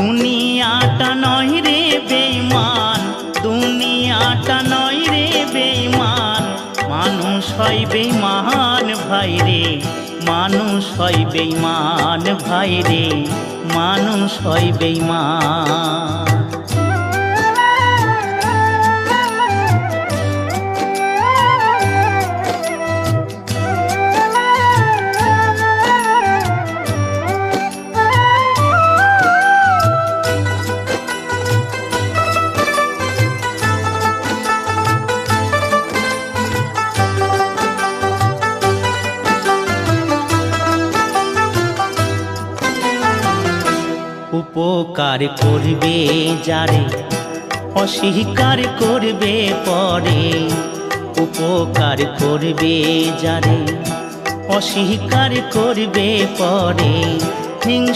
দুনিয়াটা নয় রে বেঈমান, দুনিয়াটা নয় রে বেঈমান, মানুষ হয় বেঈমান ভাই রে, মানুষ হয় বেঈমান ভাই রে, মানুষ হয় বেঈমান। উপকার করবে যারে অস্বীকার করবে পরে, উপকার করবে যারে অস্বীকার করবে পরে,